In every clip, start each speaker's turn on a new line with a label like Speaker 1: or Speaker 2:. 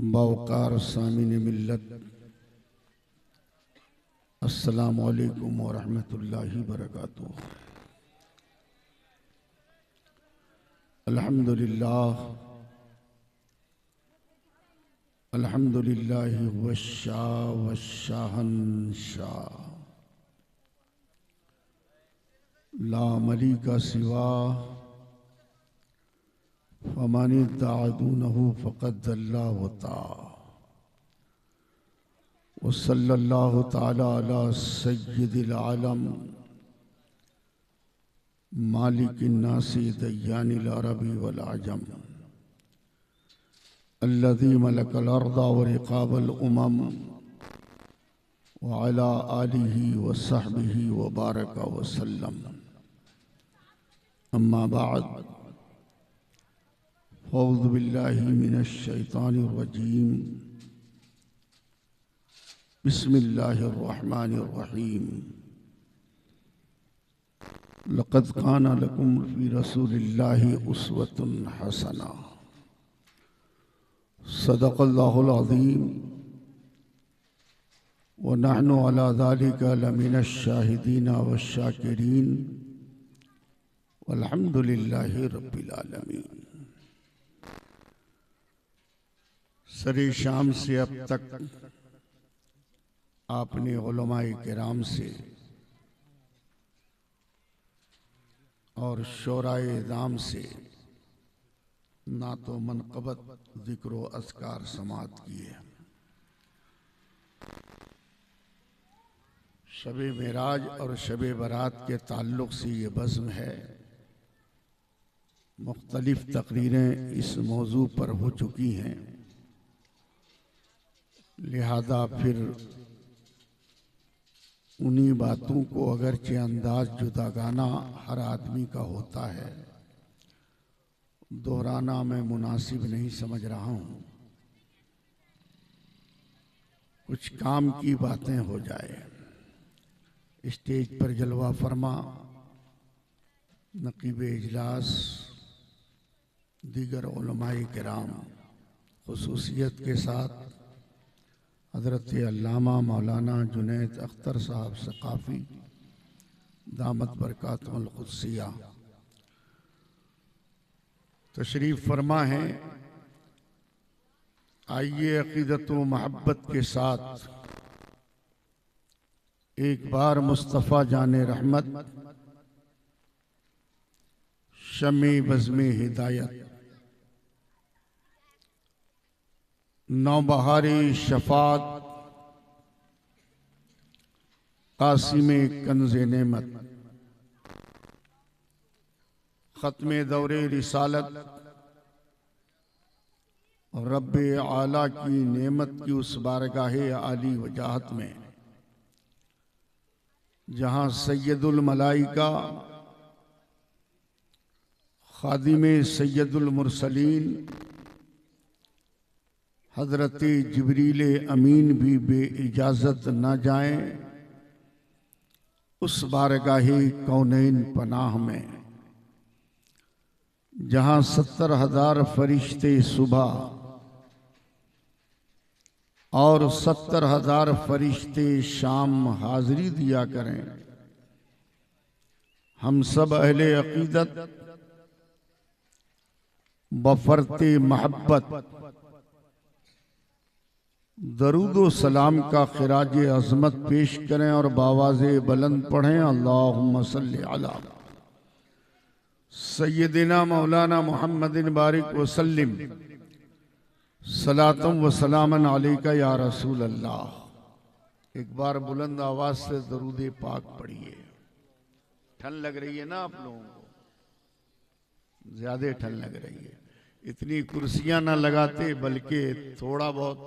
Speaker 1: बावकार सामीन मिल्लत, अस्सलामु अलैकुम व रहमतुल्लाहि व बरकातुहू। अल्हम्दुलिल्लाह अल्हम्दुलिल्लाहि वश्शाह वश्शाहंशाह, ला मलिका सिवा फमन इत्तअदूनहु फ़क़द ज़ल्ला व ताअ। व सल्लल्लाहु तआला अला सय्यिदिल आलम मालिकिन नासी दय्यानिल अरबी वल अजम, अल्लज़ी मलकल अर्ज़ व रिक़ाबल उमम व अला आलिहि व सहबिहि व बारक व सल्लम। अम्मा बाद, औज़ु बिल्लाहि मिनश शैतानिर रजीम, बिस्मिल्लाहिर रहमानिर रहीम। लक़द काना लकुम फ़ी रसूलिल्लाहि उस्वतुन हसना। सदक़ल्लाहुल अज़ीम व नहनु अला ज़ालिका लमिनश शाहिदीन वश्शाकिरीन वल्हम्दुलिल्लाहि रब्बिल आलमीन। सरे शाम से अब तक आपने उलमाए किराम से और शोराए दाम से ना तो मनक़बत ज़िक्र व अज़कार समात किए। शबे मेराज और शबे बरात के ताल्लुक़ से ये बज़्म है। मुख्तलिफ तकरीरें इस मौजू पर हो चुकी हैं, लिहाजा फिर उन्हीं बातों को अगरचे अंदाज जुदागाना हर आदमी का होता है, दोहराना मैं मुनासिब नहीं समझ रहा हूँ। कुछ काम की बातें हो जाए। स्टेज पर जलवा फरमा नकीब इजलास, दीगर उलमाए किराम, खुसूसियत के साथ हज़रत अल्लामा मौलाना जुनैद अख्तर साहब सक़ाफ़ी दामत बरकातुहुल क़ुद्सिया तशरीफ़ फरमा है। आइए अक़ीदत व मोहब्बत के साथ एक बार मुस्तफ़ा जाने रहमत, शमे बज़्मे हिदायत, नौबहारे शफ़ात, कासिमे कंज़े नेमत, ख़त्मे दौरे रिसालत और रब्बे आला की नेमत की उस बारगाहे आली वजाहत में जहाँ सैयदुल मलाइका खादिमे सैयदुल मुरसलीन हज़रत जिब्रील अमीन भी बे इजाज़त न जाएं, उस बारगाहे कौनैन पनाह में जहाँ 70,000 फरिश्ते सुबह और 70,000 फरिश्ते शाम हाज़िरी दिया करें। हम सब अहले अक़ीदत बफ़र्ते महब्बत दरूदो सलाम का ख़िराज अज़मत पेश करें और बावाज़े बुलंद पढ़ें, अल्लाहुम्मा सल्लि अला सय्यदिना मौलाना मुहम्मदिन बारिक वसल्लिम सलातम व सलामन अलैका या रसूल अल्लाह। एक बार बुलंद आवाज से दरूद पाक पढ़िए। ठंड लग रही है ना आप लोगों को? ज्यादा ठंड लग रही है। इतनी कुर्सियां ना लगाते, बल्कि थोड़ा बहुत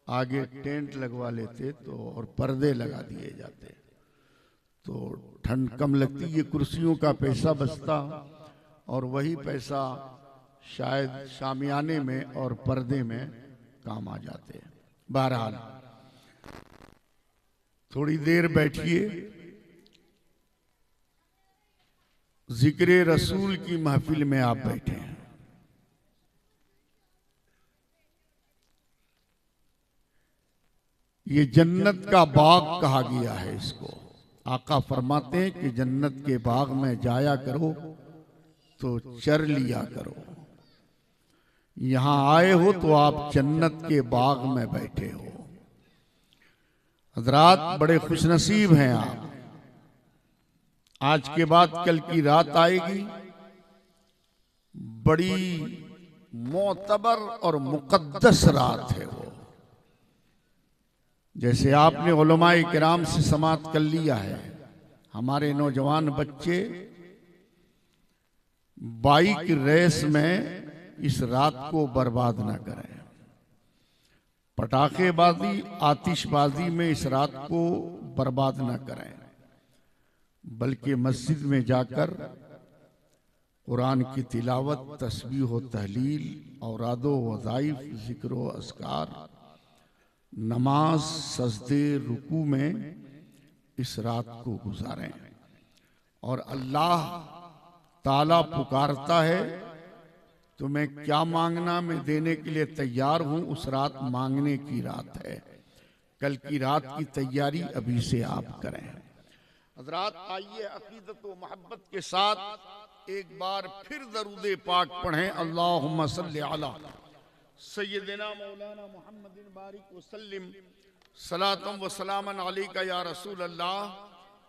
Speaker 1: आगे टेंट लगवा लेते तो और पर्दे लगा दिए जाते तो ठंड कम लगती। ये कुर्सियों का पैसा बचता और वही पैसा शायद शामियाने में और पर्दे में काम आ जाते। बहरहाल थोड़ी देर बैठिए। जिक्र रसूल की महफिल में आप बैठे हैं। ये जन्नत का बाग कहा गया है इसको। आका फरमाते हैं कि जन्नत के बाग में जाया करो तो चर लिया करो। यहां आए हो तो आप जन्नत के बाग में बैठे हो। हजरात बड़े खुशनसीब हैं आप। आज के बाद कल की रात आएगी, बड़ी मोतबर और मुकद्दस रात है वो। जैसे आपने उलमाए किराम से समाअत कर लिया है, हमारे नौजवान बच्चे बाइक रेस में इस रात को बर्बाद ना करें। पटाखेबाजी आतिशबाजी में इस रात को बर्बाद ना करें, बल्कि मस्जिद में जाकर कुरान की तिलावत, तस्बीह व तहलील, औरादो वज़ाइफ, जिक्र व अस्कार, नमाज, सजदे, रुकू में इस रात को गुजारें। और अल्लाह ताला पुकारता है, तुम्हें क्या मांगना मैं देने के लिए तैयार हूं। उस रात मांगने की रात है। कल की रात की तैयारी अभी से आप करें। हज़रात आइए अकीदत व मोहब्बत के साथ एक बार फिर दरूद पाक पढ़ें। अल्लाहुम्मा सल्ली अला सय्यदिना मौलाना मुहम्मदिन बारिक वसल्लिम सलातम व सलामन अलैका या रसूल अल्लाह,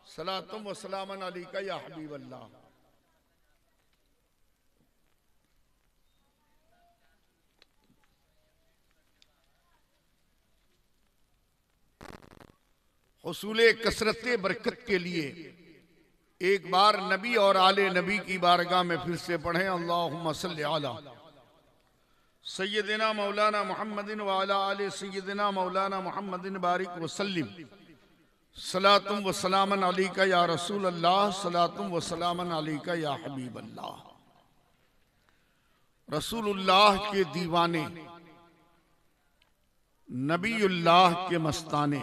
Speaker 1: सलातम व सलामन अलैका या हबीब अल्लाह। हुसूले कसरत बरकत के लिए एक बार नबी और आले नबी की बारगाह में फिर से पढ़ें। अल्लाहुम्मा सल्ली अला सय्यदिना मौलाना मुहम्मदिन व अला आले सय्यदिना मौलाना मुहम्मदिन बारिक वसल्लिम सलातुम व सलामन अलैका या रसूल अल्लाह, सलातुम व सलामन अलैका या हबीब अल्लाह। रसूलुल्लाह के दीवाने, नबीउल्लाह के मस्ताने,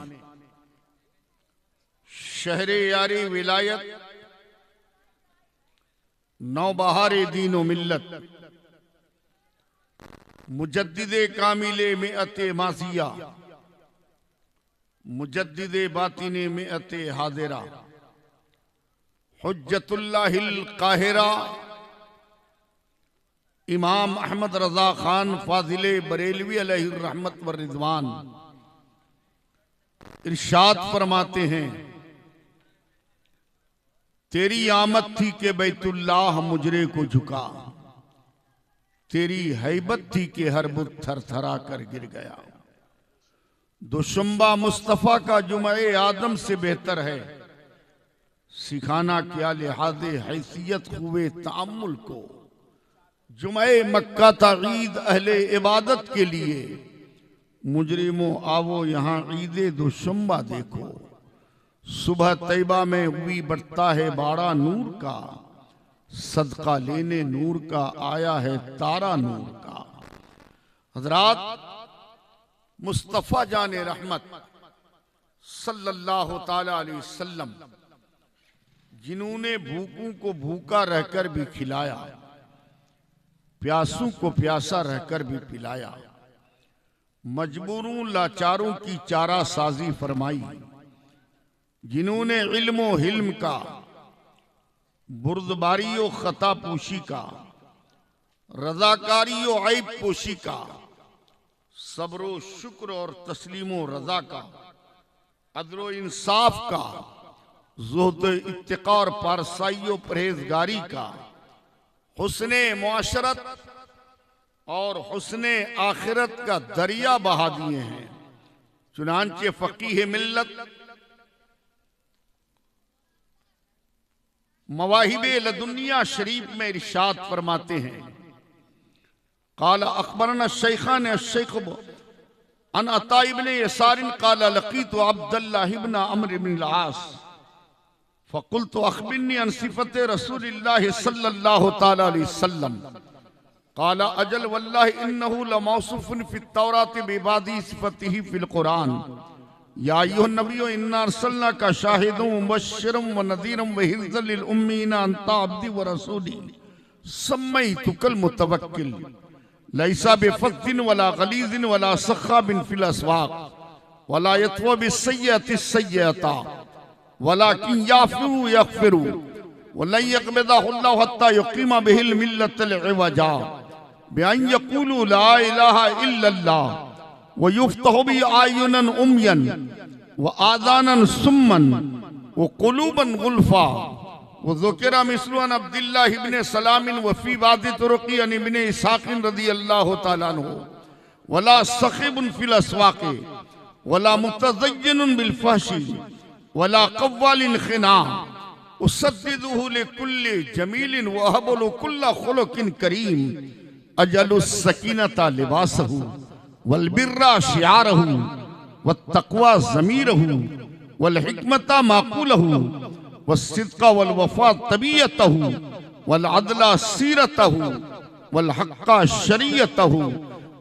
Speaker 1: शहरे यारी विलायत, नौबहारे दीन व मिल्लत, मुजद्दिदे कामिले मिअते माजिया, मुजद्दिदे बातिने मिअते हादिरा, हुज्जतुल्लाहिल काहिरा, इमाम अहमद रजा खान फाजिले बरेलवी अलैहि रहमत व रिजवान इरशाद फरमाते हैं, तेरी आमद थी कि बैतुल्लाह मुजरे को झुका, तेरी हैबत थी कि हर बुत थर थरा कर गिर गया। दुशंबा मुस्तफा का जुमे आदम से बेहतर है, सिखाना क्या लिहाजे हैसियत हुए तामुल को। जुमे मक्का था ईद अहले इबादत के लिए, मुजरिमों आवो यहाँ ईदे दुशंबा देखो। सुबह तैबा में हुई बढ़ता है बाड़ा नूर का, सदका लेने नूर का आया है तारा नूर का। हजरात मुस्तफा जाने रहमत सल्लल्लाहु ताला अलैहि वसल्लम, जिन्होंने भूखों को भूखा रहकर भी खिलाया, प्यासों को प्यासा रहकर भी पिलाया, मजबूरों लाचारों की चारा साजी फरमाई, जिन्होंने इल्म हिल्म का, बुर्दबारी व खता पोशी का, रजाकारी व ऐब पोशी का, सब्रो शुक्र और तस्लीमो रजा का, अदलो इंसाफ का, ज़ुहद इत्तिका और पारसाई व परहेजगारी का, हुस्ने मुआशरत और हुस्ने आखिरत का दरिया बहा दिए हैं। चुनांचे फकीह मिल्लत मवाहिबे लदुनिया शरीफ में इरशाद फरमाते हैं, काला अखबरना शेखान शेख अन अता इब्न यसारिन काला लकीतु अब्दुल्लाह इब्न अम्र इब्न अल-आस फकुल्तु अखबिरनी अन सिफत रसूलिल्लाह सल्लल्लाहु ताला अलैहि वसल्लम काला अजल वल्लाहि इन्नहु लमौसूफुन फित तौरात बिबादी सिफतिही फिल कुरान या अय्युहन नबिय्यु इन्ना अर्सलनाका शाहिदन व मुबश्शिरन व नज़ीरन व हिर्ज़ल लिल उम्मीना अंता अब्दी व रसूली सम्मैतुकल मुतवक्किल लैसा बिफद्दिन वला गलीज़िन वला सख्खाबिन फिल अस्वाक़ वला यतवा बिस्सय्यति सय्यता वलाकिन याफिरू यगफिरू वलन यक़बिदहुल्लाहु हत्ता युक़ीमा बिहिल मिल्लतल इवजा बिअन यक़ूलू ला इलाहा इल्लल्लाह व युफ्तहु बि आयुनन उम्यन व आदानन सुम्मन व क़ुलूबन गुल्फा व ज़ुकिरा मिस्लु अन अब्दुल्लाह इब्न सलाम व फी बादि तुरक़ी अन इब्न इस्हाक़ रज़ियल्लाहु तआला अन्हु वला सख़िबुन फिल अस्वाक़ि वला मुतज़य्यिनुन बिल फ़हशी वला क़व्वालिन ख़िना उसद्दिदुहु लिकुल्लि जमीलिन व अहबुलु कुल्ला ख़ुलुक़िन करीम अजलु सकीनता लिबासहु वल बिर्रा शिआरहु वत्तक़वा ज़मीरहु वल हिकमता माक़ूलहु वस्सिद्क़ा वल वफ़ा तबीयतहु वल अदला सीरतहु वल हक़्क़ा शरीयतहु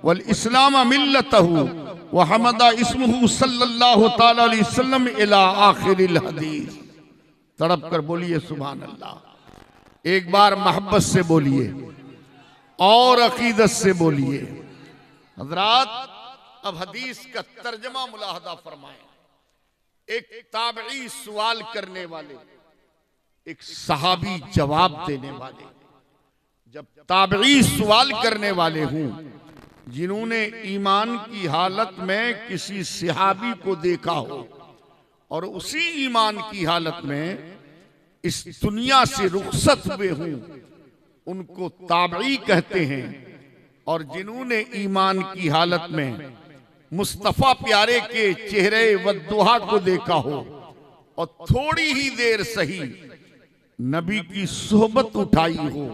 Speaker 1: वल इस्लाम मिल्लतहु व हमदा इस्मुहु सल्लल्लाहु तआला अलैहि वसल्लम इला आखिरिल हदीस। तड़प कर बोलिए सुभान अल्लाह। एक बार मोहब्बत से बोलिए और अकीदत से बोलिए। हज़रात, अब हदीस का तर्जमा मुलाहदा फरमाएं। एक ताबई सवाल करने वाले, एक सहाबी जवाब देने वाले। जब ताबई सवाल करने वाले हूं जिन्होंने ईमान की हालत में किसी सहाबी को देखा हो और उसी ईमान की हालत में इस दुनिया से रुखसत हुए हूं, उनको ताबई कहते हैं। और जिन्होंने ईमान की हालत में मुस्तफा प्यारे के चेहरे वद्दुहा को देखा हो और थोड़ी ही देर सही नबी की सोहबत उठाई हो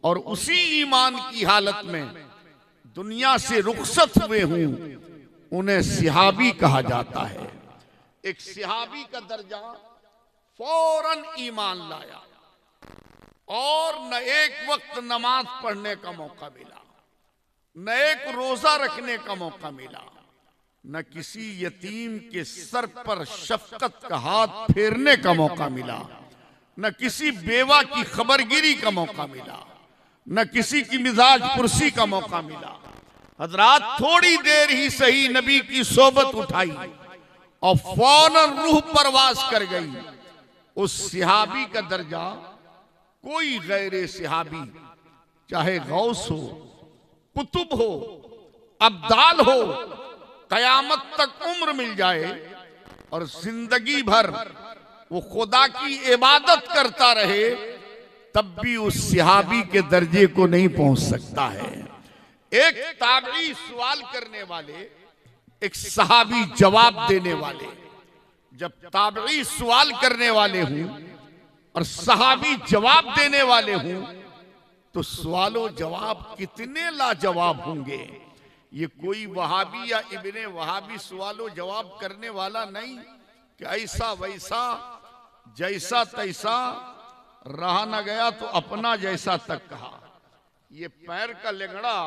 Speaker 1: और उसी ईमान की हालत में दुनिया से रुखसत हुए हूं, उन्हें सहाबी कहा जाता है। एक सहाबी का दर्जा फौरन ईमान लाया और न एक वक्त नमाज पढ़ने का मौका मिला, न एक रोजा रखने का मौका मिला, न किसी यतीम के सर पर शफकत का हाथ फेरने का मौका मिला, न किसी बेवा की खबरगिरी का मौका मिला, न किसी की मिजाज पुरसी का मौका मिला। हजरात, थोड़ी देर ही सही नबी की सोबत उठाई और फौरन रूह परवास कर गई। उस सहाबी का दर्जा कोई गैर सहाबी, चाहे गौस हो, कुतुब हो, अब्दाल हो, कयामत तक उम्र मिल जाए और जिंदगी भर वो खुदा की इबादत करता रहे, तब भी उस सहाबी के दर्जे को नहीं पहुंच सकता है। एक ताबई सवाल करने वाले, एक सहाबी जवाब देने वाले। जब ताबई सवाल करने वाले हूं और सहाबी जवाब देने वाले हूं, तो सवालो जवाब कितने लाजवाब होंगे। ये कोई वहाबी या इब्ने वहाबी सवालो जवाब करने वाला नहीं कि ऐसा वैसा जैसा तैसा, रहा न गया तो अपना जैसा तक कहा। ये पैर का लेंगड़ा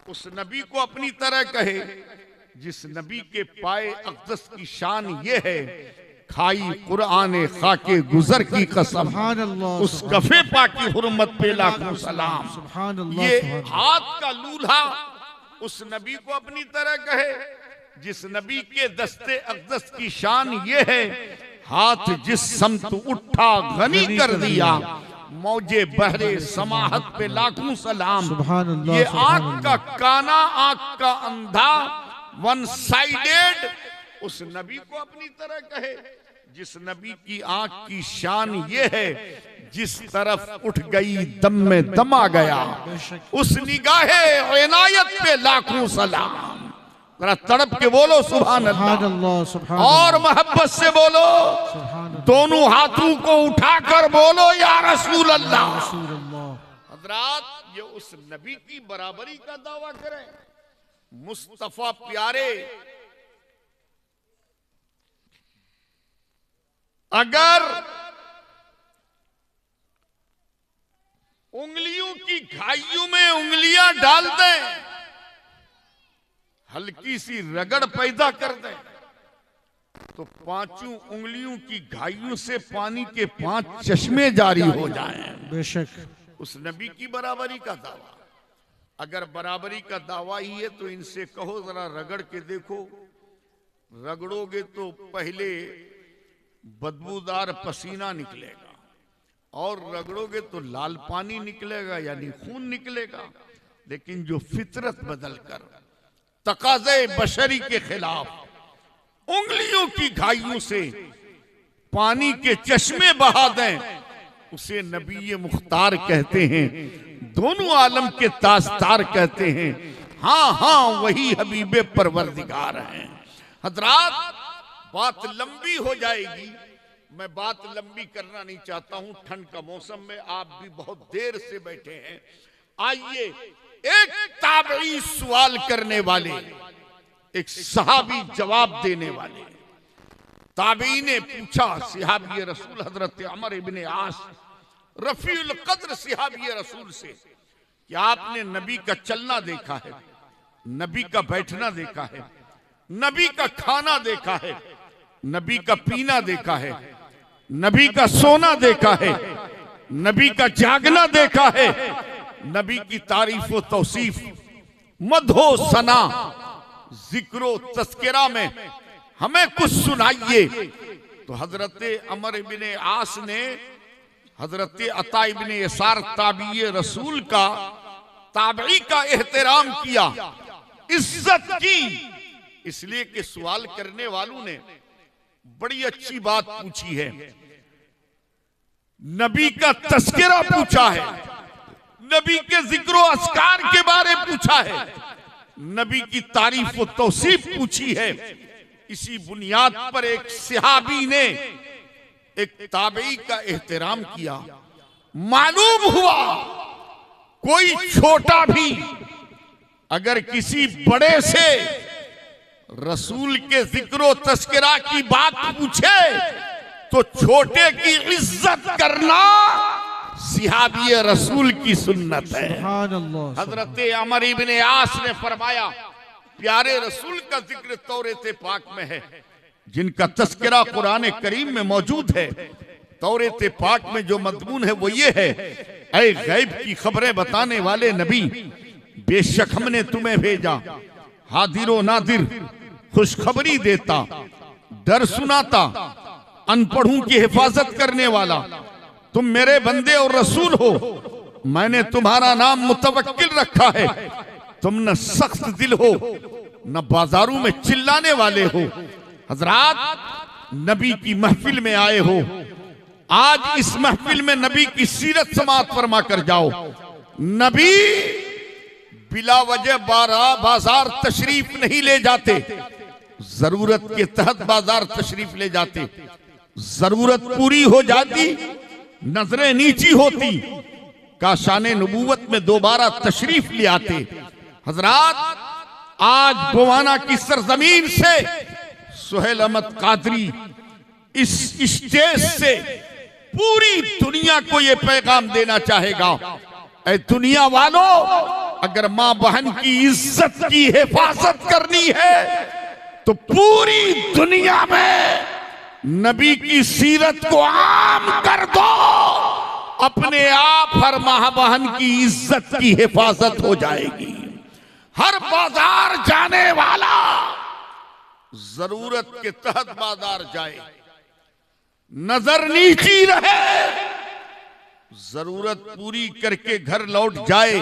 Speaker 1: उस नबी को अपनी तरह कहे जिस नबी के पाए अक़दस की शान ये है, खाई कुरान खाके गुजर की कसम, उस कफे पा की हुर्मत पे लाखों सलाम। ये हाथ का लूल्हा उस नबी को अपनी तरह कहे जिस नबी के दस्ते अक़दस की शान ये है, हाथ जिस समत उठा गनी कर दिया, मौजे बहरे समाहत पे लाखों सलाम। ये आंख का काना, आंख का अंधा, वन साइडेड उस नबी को अपनी तरह कहे जिस नबी की आंख की शान ये है, जिस तरफ उठ गई दम में दम आ गया, उस निगाहे इनायत पे लाखों सलाम। जरा तड़प के बोलो सुभान अल्लाह और मोहब्बत से बोलो, दोनों हाथों को उठाकर बोलो या रसूल अल्लाह। हज़रात, ये उस नबी की बराबरी का दावा करें, मुस्तफा प्यारे अगर उंगलियों की घाइयों में उंगलियां डाल दें, हल्की सी रगड़ पैदा कर दें, तो पांचों उंगलियों की घाइयों से पानी के 5 चश्मे जारी हो जाएं। बेशक उस नबी की बराबरी का दावा। अगर बराबरी का दावा ही है तो इनसे कहो जरा रगड़ के देखो रगड़ोगे तो पहले बदबूदार पसीना निकलेगा और रगड़ोगे तो लाल पानी निकलेगा यानी खून निकलेगा। लेकिन जो फितरत बदलकर तकाज़े बशरी के खिलाफ उंगलियों की घाइयों से पानी के चश्मे बहा दें, उसे नबी मुख्तार कहते हैं, दोनों आलम के ताजदार कहते हैं। हाँ हाँ वही हबीबे परवरदिगार हैं। हजरात, बात लंबी हो जाएगी, मैं बात लंबी करना नहीं चाहता हूं। ठंड का मौसम में आप भी बहुत देर से बैठे हैं। आइए, एक ताबई सवाल करने वाले, एक सहाबी जवाब देने वाले। ताबई ने पूछा सहाबी रसूल हजरत अमर इब्ने आस रफीउल कद्र सहाबी रसूल से कि आपने नबी का चलना देखा है, नबी का बैठना देखा है, नबी का खाना देखा है, नबी का पीना देखा है, नबी का सोना देखा है, नबी का जागना देखा है, नबी की तारीफ व तौसीफ मदहो सना जिक्रो तस्करा में हमें कुछ सुनाइए। तो हजरत अमर इब्ने आस ने हजरत अता इब्ने यसार ताबी रसूल का ताबई का एहतराम किया, इज्जत की, इसलिए कि सवाल करने वालों ने बड़ी अच्छी बात पूछी है। नबी का तस्करा पूछा है, नबी के जिक्र अस्कार के बारे पूछा है, नबी की तारीफ व तौसीफ पूछी है। इसी बुनियाद पर एक सहाबी ने एक ताबई का एहतराम किया। मालूम हुआ कोई छोटा भी अगर किसी बड़े से रसूल के जिक्र तस्करा की बात पूछे तो छोटे की इज्जत करना सहाबी रसूल की सुन्नत है। हजरत अमर इब्ने आस ने फरमाया, प्यारे रसूल का जिक्र तौरात पाक में है, जिनका तस्करा कुरान करीम में मौजूद है। तौरात पाक में जो मज़मून है वो ये है, ऐ गैब की खबरें बताने वाले नबी, बेशक हमने तुम्हें भेजा हादिरो नादिर, खुशखबरी देता, डर सुनाता, अनपढ़ों की हिफाजत करने वाला। तुम मेरे बंदे और रसूल हो, मैंने तुम्हारा नाम मुतवक्किल रखा है। तुम न सख्त दिल हो न बाजारों में चिल्लाने वाले हो। हजरात, नबी की महफिल में आए हो, आज इस महफिल में नबी की सीरत समात फरमा कर जाओ। नबी बिला वजह बाजार तशरीफ नहीं ले जाते, जरूरत के तहत बाजार तशरीफ ले जाते। जरूरत पूरी हो जाती, नजरें नीची होती, का शाने नबूवत में दोबारा तशरीफ ले आते। हजरात, आज बोवाना की सरजमीन से सुहेल अहमद कादरी इस स्टेज से पूरी दुनिया को यह पैगाम देना चाहेगा, ऐ दुनिया वालों, अगर मां बहन की इज्जत की हिफाजत करनी है तो पूरी दुनिया में नबी की सीरत को आम कर दो। अपने आप हर मां बहन की इज्जत की हिफाजत हो जाएगी। हर बाजार जाने वाला जरूरत के तहत बाजार जाए, नजर नीची रहे, जरूरत पूरी करके घर लौट जाए।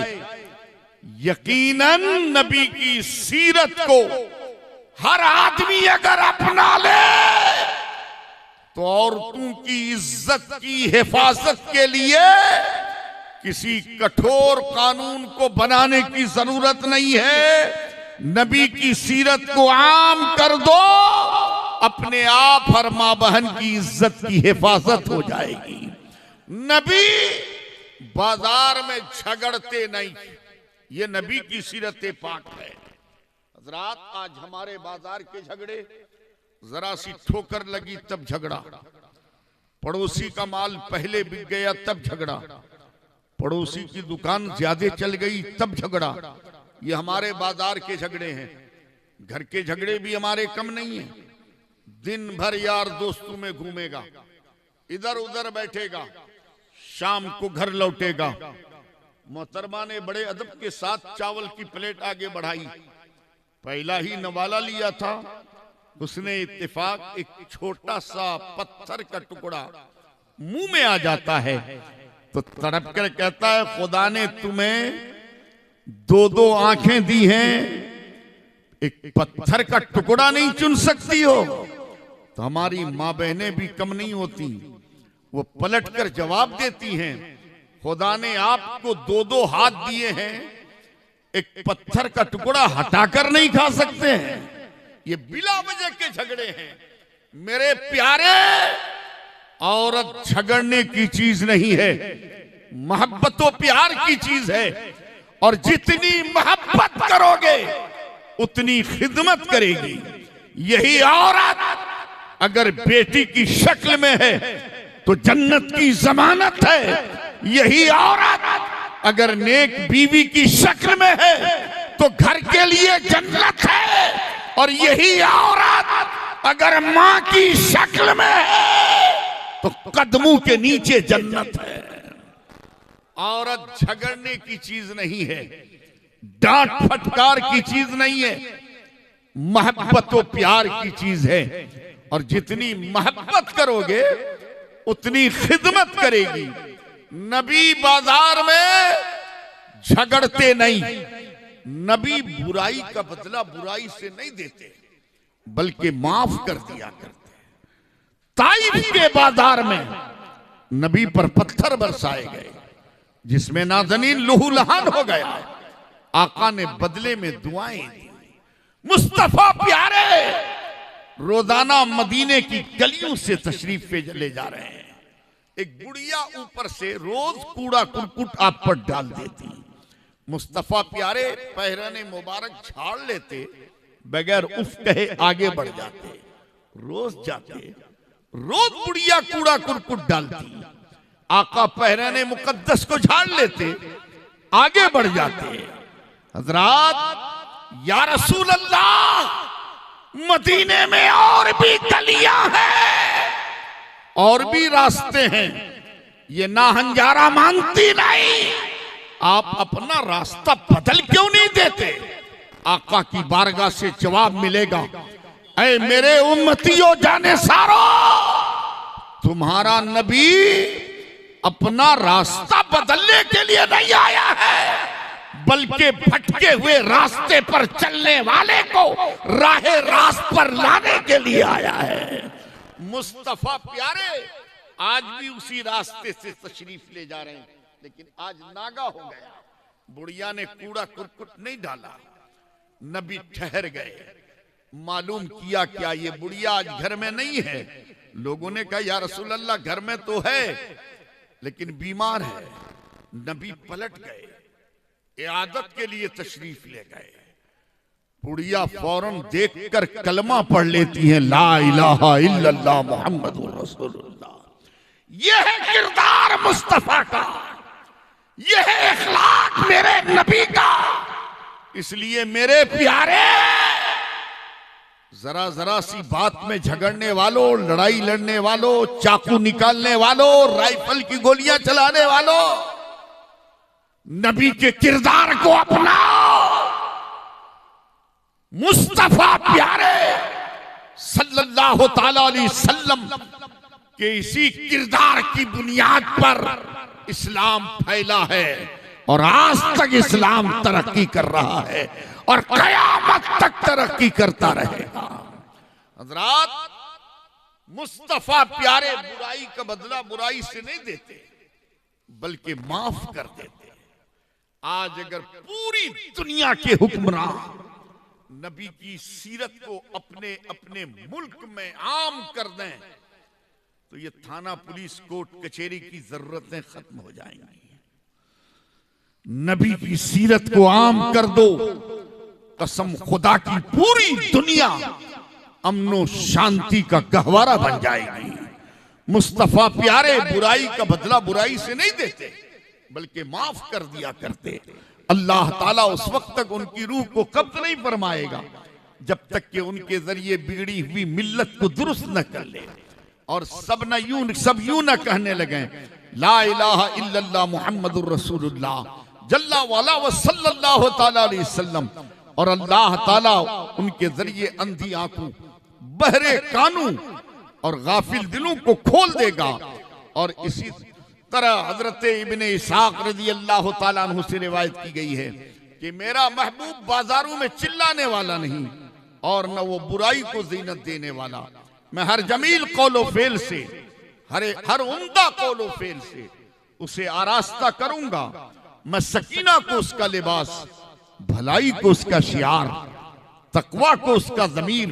Speaker 1: यकीनन नबी की सीरत को हर आदमी अगर अपना ले तो औरतों की इज्जत की हिफाजत के लिए किसी कठोर कानून को बनाने की जरूरत नहीं है। नबी की सीरत को आम कर दो, अपने आप हर मां बहन की इज्जत की हिफाजत हो जाएगी। नबी बाजार में झगड़ते नहीं, ये नबी की सीरत पाक है। हजरात, आज हमारे बाजार के झगड़े, जरा सी ठोकर लगी तब झगड़ा, पड़ोसी का माल पहले बिक गया तब झगड़ा, पड़ोसी की दुकान ज्यादा चल गई तब झगड़ा। ये हमारे बाजार के झगड़े हैं। घर के झगड़े भी हमारे कम नहीं है। दिन भर यार दोस्तों में घूमेगा, इधर उधर बैठेगा, शाम को घर लौटेगा। मोहतरमा ने बड़े अदब के साथ चावल की प्लेट आगे बढ़ाई। पहला ही नवाला लिया था, उसने इत्तेफाक एक छोटा सा पत्थर का टुकड़ा मुंह में आ जाता है तो तड़प कर कहता है, खुदा ने तुम्हें दो दो आंखें दी हैं, एक पत्थर का टुकड़ा नहीं चुन सकती हो? तो हमारी माँ बहनें भी कम नहीं होती, वो पलटकर जवाब देती हैं, खुदा ने आपको दो दो हाथ दिए हैं, एक पत्थर का टुकड़ा हटाकर नहीं खा सकते हैं? ये बिला वजह के झगड़े हैं। मेरे प्यारे, औरत झगड़ने की चीज नहीं है, मोहब्बत और प्यार की चीज है। और जितनी मोहब्बत करोगे उतनी खिदमत करेगी। यही औरत अगर बेटी की शक्ल में है तो जन्नत की जमानत है। यही औरत अगर नेक बीवी की शक्ल में है तो घर के लिए जन्नत है। और यही औरत अगर मां की शक्ल में है तो कदमों के नीचे जन्नत है। औरत झगड़ने की चीज नहीं है, डांट फटकार की चीज नहीं है, मोहब्बत और प्यार की चीज है। और जितनी मोहब्बत करोगे उतनी खिदमत करेगी। नबी बाजार में झगड़ते नहीं, नबी बुराई का बदला बुराई से नहीं देते बल्कि माफ कर दिया करते। ताइफ के बाजार में नबी पर पत्थर बरसाए गए जिसमें नाज़नीन लहूलुहान हो गया। आका ने बदले में दुआएं दी। मुस्तफा प्यारे रोजाना मदीने की गलियों से तशरीफ पे ले जा रहे हैं। एक बुढ़िया ऊपर से रोज कूड़ा कुरकुट आप पर डाल देती। मुस्तफा प्यारे पहराने मुबारक झाड़ लेते, बगैर उफ कहे आगे बढ़ जाते। रोज जाते, रोज बुढ़िया कूड़ा कुरकुट डालती। आका पहराने मुकद्दस को झाड़ लेते, आगे बढ़ जाते। हजरात, या रसूल अल्लाह, मदीने में और भी गलियां हैं, और भी रास्ते हैं, ये नाहंजारा मानती नहीं। आप अपना रास्ता बदल क्यों नहीं देते? आका की बारगाह से जवाब मिलेगा, ऐ मेरे उम्मतियों जाने सारो, तुम्हारा नबी अपना रास्ता बदलने के लिए नहीं आया है बल्कि भटके हुए रास्ते पर चलने वाले को राहे रास्त पर लाने के लिए आया है। मुस्तफा प्यारे आज भी उसी रास्ते से तशरीफ ले जा रहे हैं, लेकिन आज नागा हो गया। बुढ़िया ने कूड़ा कुरकुट नहीं डाला, नबी ठहर गए। मालूम किया क्या ये बुढ़िया आज घर में नहीं है। लोगों ने कहा, या रसूल अल्लाह, घर में तो है लेकिन बीमार है। नबी पलट गए, इयादत के लिए तशरीफ ले गए। बुढ़िया फौरन देखकर कलमा पढ़ लेती हैं, ला इलाहा इल्लल्लाह मुहम्मदुर रसूलुल्लाह। यह है किरदार मुस्तफा का, यह है इखलाक मेरे नबी का। इसलिए मेरे प्यारे, जरा जरा सी बात में झगड़ने वालों, लड़ाई लड़ने वालों, चाकू निकालने वालों, राइफल की गोलियां चलाने वालों, नबी के किरदार को अपनाओ। मुस्तफा प्यारे सल्लल्लाहु ताला अलैहि वसल्लम के इसी किरदार की बुनियाद पर इस्लाम फैला है और आज तक इस्लाम तरक्की कर रहा है और कयामत तक तरक्की करता रहेगा। हजरात, मुस्तफा प्यारे बुराई का बदला बुराई से नहीं देते बल्कि माफ कर देते। आज अगर पूरी दुनिया के हुक्मरान नबी की सीरत को अपने अपने मुल्क में आम कर दें तो ये थाना, पुलिस, कोर्ट कचहरी की जरूरतें खत्म हो जाएंगी। नबी की सीरत को आम कर दो, कसम खुदा की पूरी दुनिया अमनो शांति का गहवारा बन जाएगी। मुस्तफा प्यारे बुराई का बदला बुराई से नहीं देते बल्कि माफ कर दिया करते। अल्लाह ताला उस वक्त तक उनकी रूह को कब्ज नहीं फरमाएगा जब तक कि उनके जरिए बिगड़ी हुई मिल्लत को दुरुस्त न कर ले। और सब यूं न कहने लगे, ला इलाहा इल्लल्लाह मुहम्मदुर रसूलुल्लाह जल्ला वाला व सल्लल्लाहु ताला अलैहि वसल्लम। और अल्लाह ताला उनके जरिए अंधी आंखों, बहरे कानों और गाफिल दिलों को खोल देगा। और इसी तरह हजरत इब्ने इसाक रज़ी अल्लाह ताला अन्हु से रिवायत की गई है कि मेरा महबूब बाजारों में चिल्लाने वाला नहीं और न वो बुराई को जीनत देने वाला। मैं हर जमील कौलो फेल से, हर उम्दा कौलो फेल से उसे आरास्ता करूंगा। मैं सकीना को उसका लिबास, भलाई को उसका शियार, तकवा को उसका जमीर,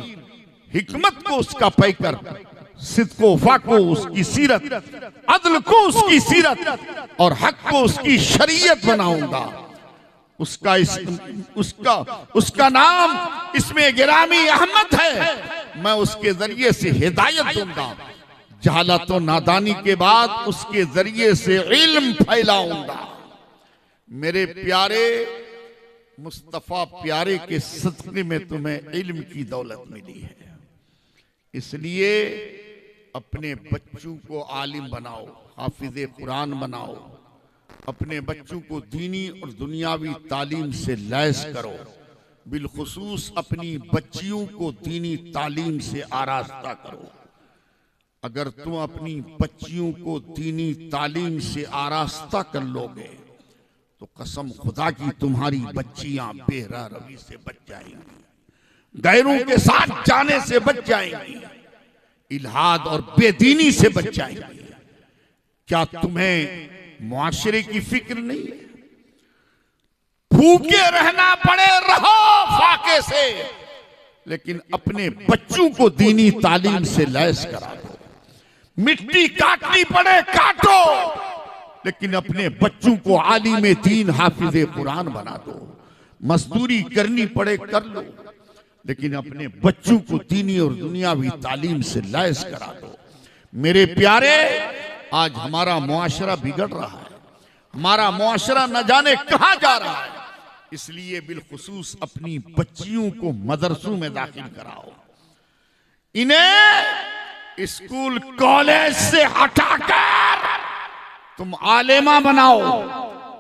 Speaker 1: हिकमत को उसका पैकर, सिद्क़ व वफ़ा को उसकी सीरत, अदल को उसकी सीरत और हक को उसकी शरीयत बनाऊंगा। उसका नाम इसमें गिरामी अहमद है। मैं उसके जरिए से हिदायत दूंगा। जहालत और नादानी के बाद उसके जरिए से इल्म फैलाऊंगा। मेरे प्यारे मुस्तफा प्यारे के सदक़े में तुम्हें इल्म की दौलत मिली है, इसलिए अपने बच्चों को आलिम बनाओ, हाफिज़े कुरान बनाओ। अपने बच्चों को दीनी और दुनियावी तालीम से लैस करो। बिलखुसूस अपनी बच्चियों को दीनी तालीम से आरास्ता करो। अगर तुम अपनी बच्चियों को दीनी तालीम से आरास्ता कर लोगे तो कसम खुदा की तुम्हारी बच्चियां बेहरा रवि से बच जाएंगी, गैरों के साथ जाने से बच जाएंगी, इल्हाद और बेदीनी से बच जाएंगी। क्या तुम्हें मुआशरे की फिक्र नहीं है? भूखे रहना पड़े रहो फाके से, लेकिन अपने बच्चों को दीनी तालीम से लैस करा दो। मिट्टी काटनी पड़े काटो, लेकिन अपने बच्चों को आलिम दीन हाफिज़े कुरान बना दो। मजदूरी करनी पड़े कर लो, लेकिन अपने बच्चों को दीनी और दुनियावी तालीम से लैस करा दो। मेरे प्यारे, आज हमारा मुआशरा बिगड़ रहा है, हमारा मुआशरा न जाने कहां जा रहा है। इसलिए बिलखुसूस अपनी बच्चियों को मदरसों में दाखिल कराओ। इन्हें स्कूल कॉलेज से हटाकर तुम आलेमा बनाओ।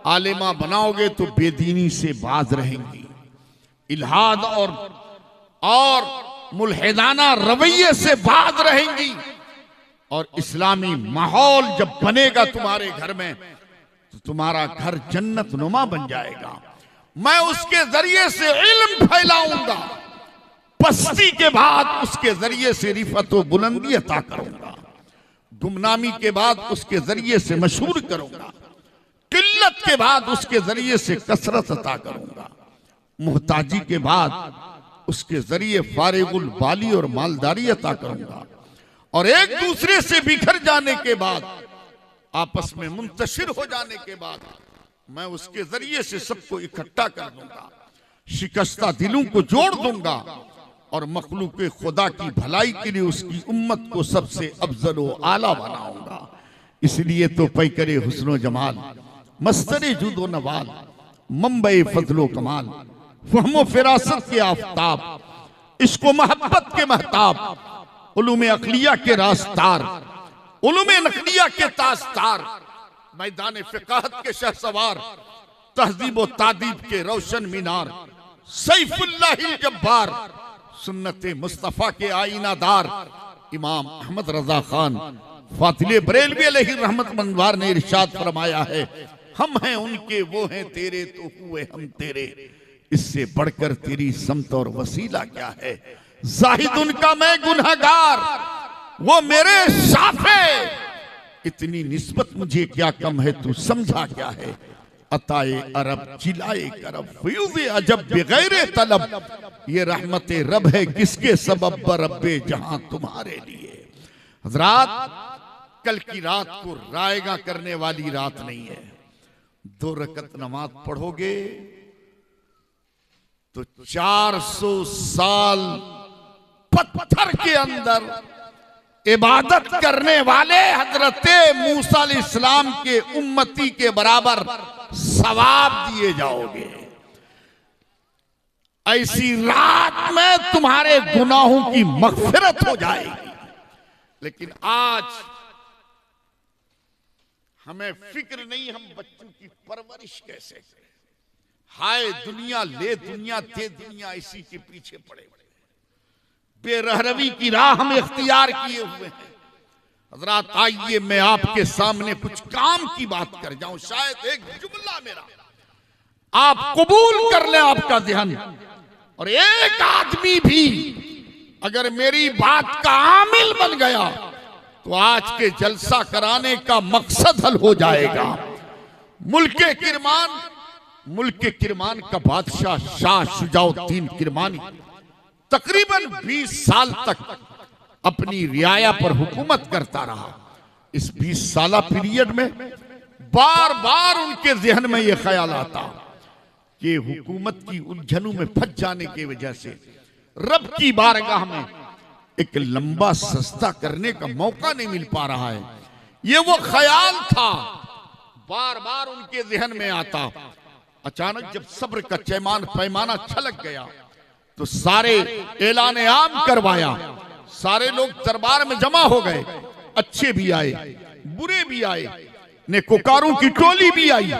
Speaker 1: आलेमा बनाओगे तो बेदीनी से बाज रहेंगी, इल्हाद और मुल्हिदाना रवैये से बाज रहेंगी। और इस्लामी माहौल जब बनेगा तुम्हारे घर में तो तुम्हारा घर जन्नत नुमा बन जाएगा। मैं उसके जरिए से इल्म फैलाऊंगा, पस्ती के बाद उसके जरिए से रिफत व बुलंदी अता करूंगा, गुमनामी के बाद उसके जरिए से मशहूर करूंगा, किल्लत के बाद उसके जरिए से कसरत अता करूंगा, मुहताजी के बाद उसके जरिए फारिगुल बाली और मालदारी अता करूंगा, और एक दूसरे से बिखर जाने के बाद, आपस में मुंतशिर हो जाने के बाद मैं उसके जरिए से सबको इकट्ठा कर दूंगा, शिकस्ता दिलों को जोड़ दूंगा और मखलूक खुदा की भलाई के लिए उसकी उम्मत को सबसे अफजल व आला बनाऊंगा। इसलिए तो पैकरे हुस्नो जमाल, मस्तरे जुदो नवाल, मंबई फजलो कमाल, फहमो फिरासत के आफताब, इश्को मोहब्बत के महताब, उलूम अकलिया के रास्तार, उलूम नकलिया के ताजदार, मैदान फिकाहत के शहसवार, तहजीब व तादीब के रोशन मीनार, सैफुल्लाहिल जब्बार, सुन्नत मुस्तफ़ा के आईनादार इमाम अहमद रजा खान फातिले बरेलवी अलैहि रहमत मनवार ने इरशाद फरमाया है, हम हैं उनके वो हैं तेरे तो हुए हम तेरे, इससे बढ़कर तेरी समत और वसीला क्या है। जाहिद उनका मैं गुनहगार, वो मेरे शाफे, इतनी निस्बत मुझे क्या कम है तू समझा क्या है। अताए अरब जिलाए करब फ्यूज़े अजब बगैर तलब, ये रहमत रब है किसके सबब रब्बे जहां तुम्हारे लिए। हजरात, कल की रात को रायगा करने वाली रात नहीं है। 2 रकत नमाज पढ़ोगे तो 400 साल पत्थर के अंदर इबादत करने वाले हजरत मूसा अलैहिस्सलाम के उम्मती के बराबर सवाब दिए जाओगे। ऐसी रात में तुम्हारे गुनाहों की मगफिरत हो जाएगी। लेकिन आज हमें फिक्र नहीं, हम बच्चों की परवरिश कैसे करें। हाय दुनिया ले दुनिया दे दुनिया, इसी के पीछे पड़े। बेरहरवी की राह हम इख्तियार किए हुए हैं। हजरात आइए मैं आपके सामने कुछ काम की बात कर जाऊं, शायद एक जुमला मेरा आप कबूल कर लें आपका ध्यान, और एक आदमी भी अगर मेरी बात का आमिल बन गया तो आज के जलसा कराने का मकसद हल हो जाएगा। मुल्क किरमान का बादशाह शाह शुजाउद्दीन किरमानी तकरीबन 20 साल तक अपनी रियाया पर हुकूमत करता रहा। इस 20 साला पीरियड में बार बार उनके जहन में यह ख्याल आता कि हुकूमत की उलझनों में फंस जाने की वजह से रब की बारगाह में एक लंबा सस्ता करने का मौका नहीं मिल पा रहा है। ये वो ख्याल था, बार बार उनके जहन में आता। अचानक जब सब्र का पैमाना छलक गया तो सारे ऐलान आम करवाया, सारे लोग दरबार में जमा हो गए। अच्छे भी आए, बुरे भी आए, नेकोकारों की टोली भी आई,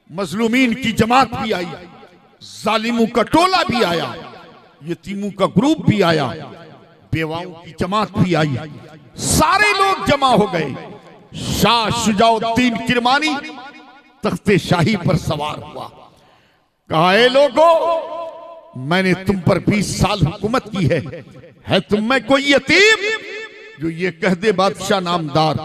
Speaker 1: मजलूमीन की जमात भी आई, जालिमों का टोला भी आया, यतीमों का ग्रुप भी आया, बेवाओं की जमात भी आई। सारे लोग जमा हो गए। शाह शुजाउद्दीन किरमानी तख्ते शाही पर सवार हुआ। कहा, ए लोगों, मैंने तुम पर 20 साल हुकूमत की है तुम में कोई यतीम जो ये कह दे बादशाह नामदार,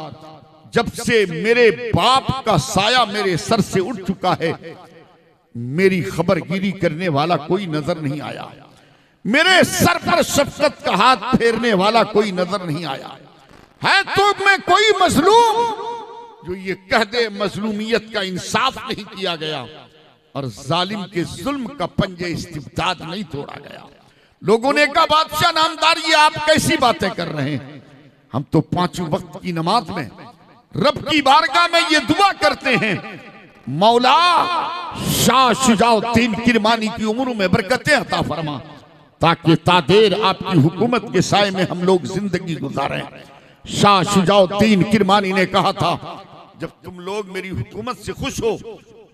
Speaker 1: जब से मेरे बाप का साया मेरे सर से उठ चुका है मेरी खबरगिरी करने वाला कोई नजर नहीं आया, मेरे सर पर शफकत का हाथ फेरने वाला कोई नजर नहीं आया। है तुम में कोई मजलूम जो ये कह दे मजलूमियत का इंसाफ नहीं किया गया और जालिम के जुल्म का पंजे इस्तिबदाद नहीं तोड़ा गया। लोगों ने कहा, बादशाह नामदार, ये आप कैसी बातें कर रहे हैं? हम तो 5 वक्त की नमाज में रब की बारगाह में ये दुआ करते हैं, मौला शाह शुजाउद्दीन किरमानी की उम्र में बरकतें अता फरमा ताकि तादेर आपकी हुकूमत के साए में हम लोग जिंदगी गुजारें। शाह शुजाउद्दीन किरमानी ने कहा था, जब तुम लोग मेरी हुकूमत से खुश हो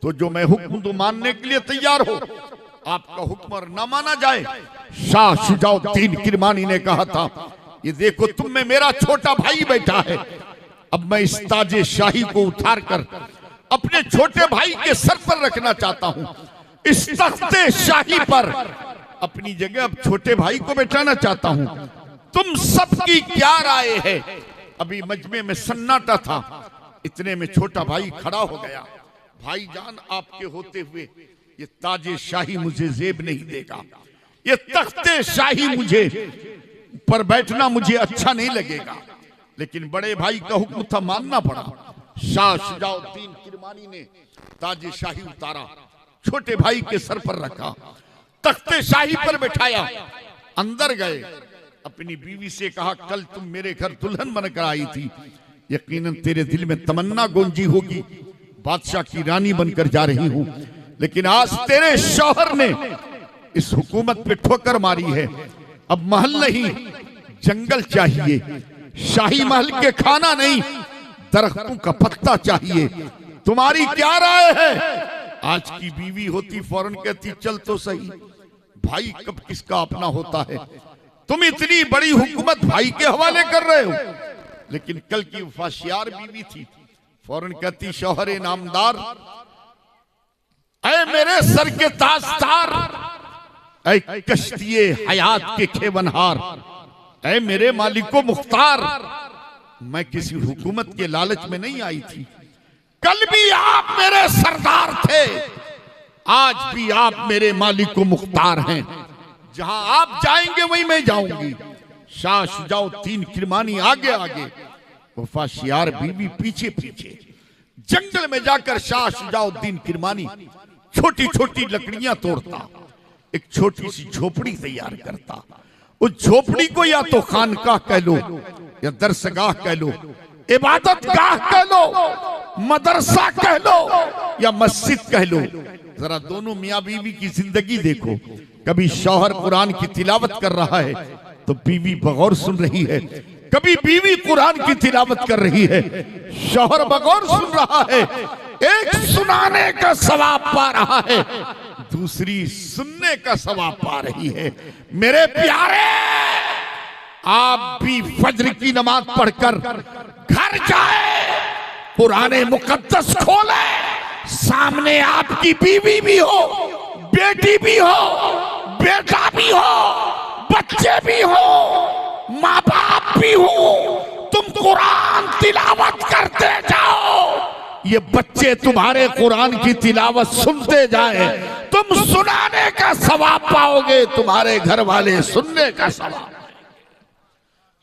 Speaker 1: तो जो मैं हुक्म दूं मानने के लिए तैयार हो, आपका हुक्म और ना माना जाए। शाह शुजाउद्दीन किरमानी ने कहा था, ये देखो तुम में मेरा छोटा भाई बैठा है, अब मैं इस ताजे शाही को उतार कर अपने छोटे भाई के सर पर रखना चाहता हूं। इस तख्ते शाही पर अपनी जगह अब छोटे भाई को बैठाना चाहता हूं। तुम सबकी क्या राय है? अभी मजमे में सन्नाटा था, इतने में छोटा भाई खड़ा हो गया। भाईजान, आपके होते हुए ये ताजे शाही मुझे जेब नहीं देगा, ये तख्ते शाही मुझे पर बैठना मुझे अच्छा नहीं लगेगा। लेकिन बड़े भाई का हुक्म था, मानना पड़ा। शाह शुजाउद्दीन किरमानी ने ताजे शाही उतारा, छोटे भाई के सर पर रखा, तख्ते शाही पर बैठाया, अंदर गए। अपनी बीवी से कहा, कल तुम मेरे घर दुल्हन बनकर आई थी, यकीनन तेरे दिल में तमन्ना गूंजी होगी बादशाह की रानी बनकर जा रही हूं, लेकिन आज तेरे शौहर ने इस हुकूमत पे ठोकर मारी है। अब महल नहीं, जंगल चाहिए, शाही महल के खाना नहीं, दरख्तों का पत्ता चाहिए। तुम्हारी क्या राय है? आज की बीवी होती फौरन कहती, चल तो सही, भाई कब किसका अपना होता है, तुम इतनी बड़ी हुकूमत भाई के हवाले कर रहे हो। लेकिन कल की वफाशियार बीवी थी, फौरन कहती, शौहरे नामदार, ऐ मेरे सर के ताजदार, ऐ कश्तिये हयात के खेवनहार, ऐ मेरे मालिको मुख्तार, मैं किसी हुकूमत के लालच में नहीं आई थी। कल भी आप मेरे सरदार थे, आज भी आप मेरे मालिको मुख्तार हैं, जहां आप जाएंगे वहीं मैं जाऊंगी। शाह शुजाउद्दीन किरमानी आगे आगे, वफाशियार बीवी पीछे पीछे। जंगल में जाकर शाह शुजाउद्दीन किरमानी छोटी छोटी लकड़ियां तोड़ता, एक छोटी सी झोपड़ी तैयार करता। उस झोपड़ी को या तो खानकाह कह लो, या दरसगाह कह लो, इबादत गाह कह लो, मदरसा कह लो, या मस्जिद कह लो। जरा दोनों मियां बीवी की जिंदगी देखो, कभी शौहर कुरान की तिलावत कर रहा है तो बीवी बगौर सुन रही है, कभी बीवी कुरान की तिलावत कर रही है, शौहर बगौर सुन रहा है। एक सुनाने का सवाब पा रहा है, दूसरी सुनने का सवाब पा रही है। मेरे प्यारे, आप भी फज्र की नमाज पढ़कर घर जाए, कुरान मुकद्दस खोले, सामने आपकी बीवी भी हो, बेटी भी हो, बेटा भी हो, बच्चे भी हो, माँ बाप भी हो, तुम कुरान तिलावत करते जाओ। ये बच्चे तुम्हारे कुरान की तिलावत सुनते जाए, तुम सुनाने का सवाब पाओगे, तुम्हारे घर वाले सुनने का सवाब।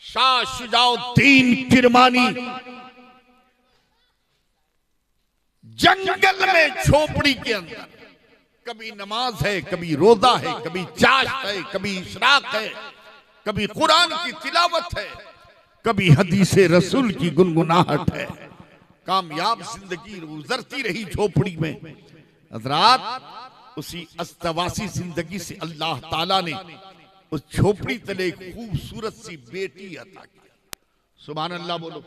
Speaker 1: शाह शुजाउद्दीन किरमानी जंगल में झोपड़ी के अंदर, कभी नमाज है, कभी रोजा है, कभी चाश्त है, कभी इशराक है, कभी कुरान की तिलावत है, कभी हदीसे रसूल की गुनगुनाहट है। कामयाब जिंदगी गुजरती रही झोपड़ी में। हज़रात उसी अस्तवासी जिंदगी से अल्लाह ताला ने उस झोपड़ी तले एक खूबसूरत सी बेटी अता की। सुभान अल्लाह बोलो।